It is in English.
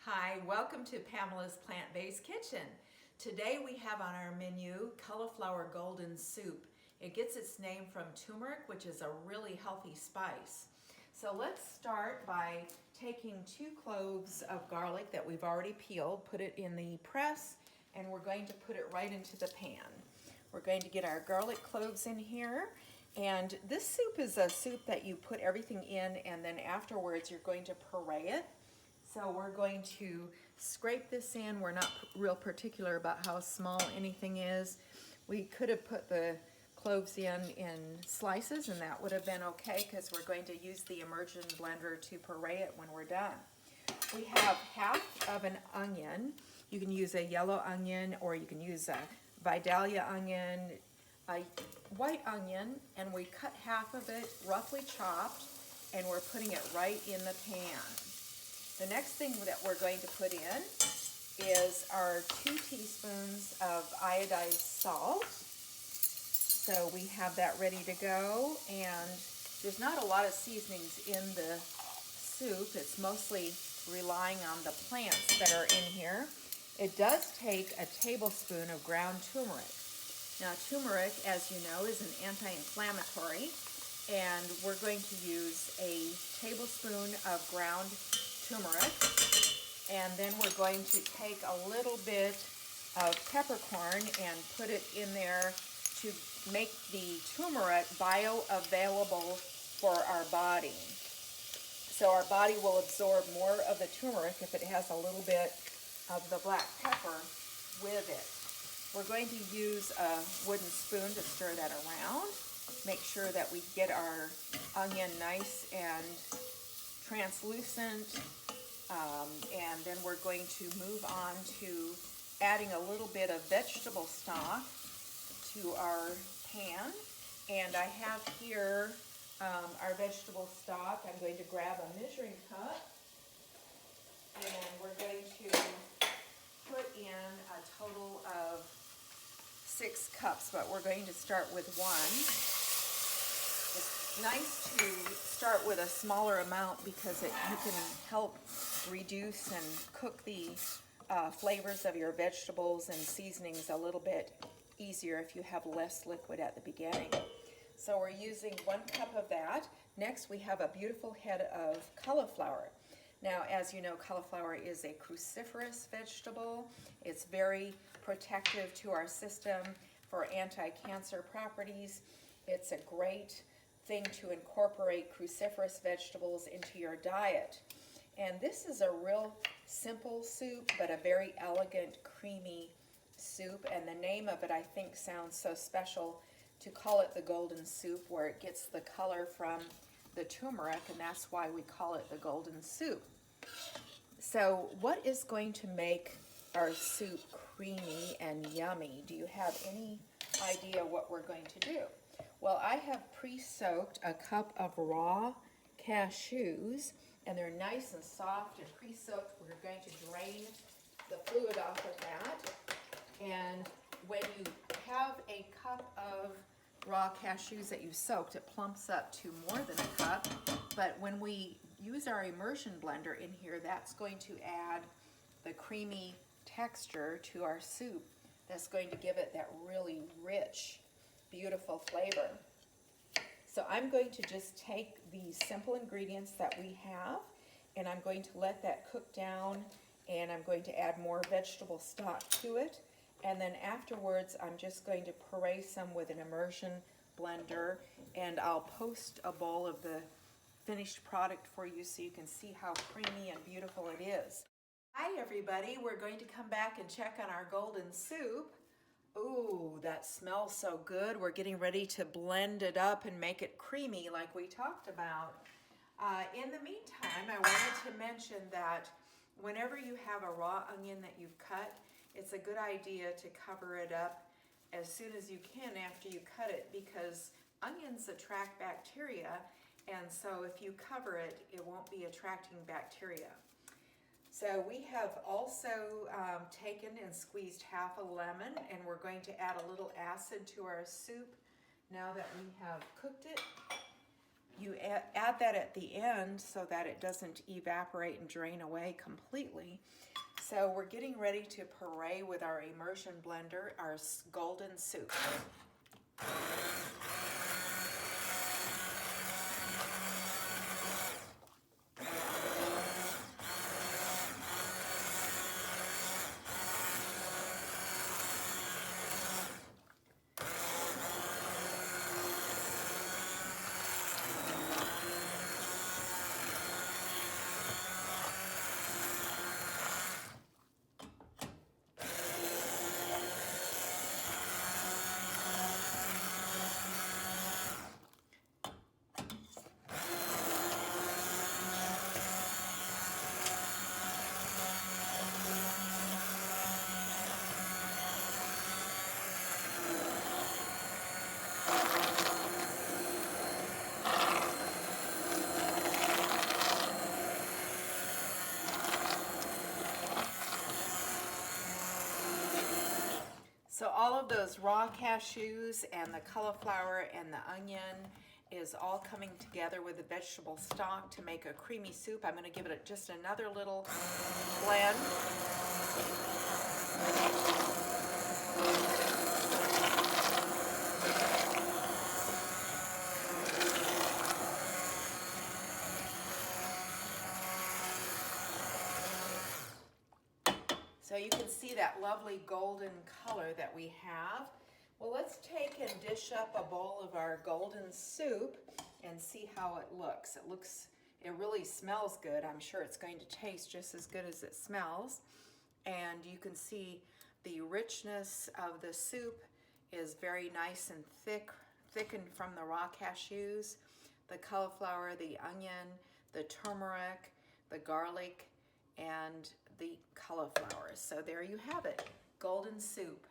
Hi, welcome to Pamela's Plant-Based Kitchen. Today we have on our menu cauliflower golden soup. It gets its name from turmeric, which is a really healthy spice. So let's start by taking 2 cloves of garlic that we've already peeled, put it in the press, and we're going to put it right into the pan. We're going to get our garlic cloves in here. And this soup is a soup that you put everything in, and then afterwards you're going to puree it. So we're going to scrape this in. We're not real particular about how small anything is. We could have put the cloves in slices and that would have been okay because we're going to use the immersion blender to puree it when we're done. We have half of an onion. You can use a yellow onion or you can use a Vidalia onion, a white onion, and we cut half of it roughly chopped and we're putting it right in the pan. The next thing that we're going to put in is our 2 teaspoons of iodized salt. So we have that ready to go, and there's not a lot of seasonings in the soup. It's mostly relying on the plants that are in here. It does take a tablespoon of ground turmeric. Now turmeric, as you know, is an anti-inflammatory, and we're going to use a tablespoon of ground turmeric, and then we're going to take a little bit of peppercorn and put it in there to make the turmeric bioavailable for our body. So our body will absorb more of the turmeric if it has a little bit of the black pepper with it. We're going to use a wooden spoon to stir that around. Make sure that we get our onion nice and translucent, and then we're going to move on to adding a little bit of vegetable stock to our pan. And I have here our vegetable stock. I'm going to grab a measuring cup, and we're going to put in a total of 6 cups, but we're going to start with 1. It's nice to start with a smaller amount because you can help reduce and cook the flavors of your vegetables and seasonings a little bit easier if you have less liquid at the beginning. So we're using 1 cup of that. Next we have a beautiful head of cauliflower. Now, as you know, cauliflower is a cruciferous vegetable. It's very protective to our system for anti-cancer properties. It's a great thing to incorporate cruciferous vegetables into your diet. And this is a real simple soup, but a very elegant, creamy soup. And the name of it, I think, sounds so special to call it the golden soup, where it gets the color from the turmeric, and that's why we call it the golden soup. So what is going to make our soup creamy and yummy? Do you have any idea what we're going to do? Well, I have pre-soaked a cup of raw cashews, and they're nice and soft and pre-soaked. We're going to drain the fluid off of that. And when you have a cup of raw cashews that you soaked, it plumps up to more than a cup. But when we use our immersion blender in here, that's going to add the creamy texture to our soup that's going to give it that really rich, beautiful flavor. So I'm going to just take these simple ingredients that we have, and I'm going to let that cook down, and I'm going to add more vegetable stock to it. And then afterwards, I'm just going to puree some with an immersion blender, and I'll post a bowl of the finished product for you so you can see how creamy and beautiful it is. Hi everybody, we're going to come back and check on our golden soup. Ooh, that smells so good. We're getting ready to blend it up and make it creamy like we talked about. In the meantime, I wanted to mention that whenever you have a raw onion that you've cut, it's a good idea to cover it up as soon as you can after you cut it, because onions attract bacteria, and so if you cover it, it won't be attracting bacteria. So we have also taken and squeezed half a lemon, and we're going to add a little acid to our soup now that we have cooked it. You add that at the end so that it doesn't evaporate and drain away completely. So we're getting ready to puree with our immersion blender, our golden soup. So all of those raw cashews and the cauliflower and the onion is all coming together with the vegetable stock to make a creamy soup. I'm going to give it just another little blend. So you can see that lovely golden color that we have. Well, let's take and dish up a bowl of our golden soup and see how it looks. It really smells good. I'm sure it's going to taste just as good as it smells. And you can see the richness of the soup is very nice and thickened from the raw cashews, the cauliflower, the onion, the turmeric, the garlic, and the cauliflower. So there you have it, golden soup.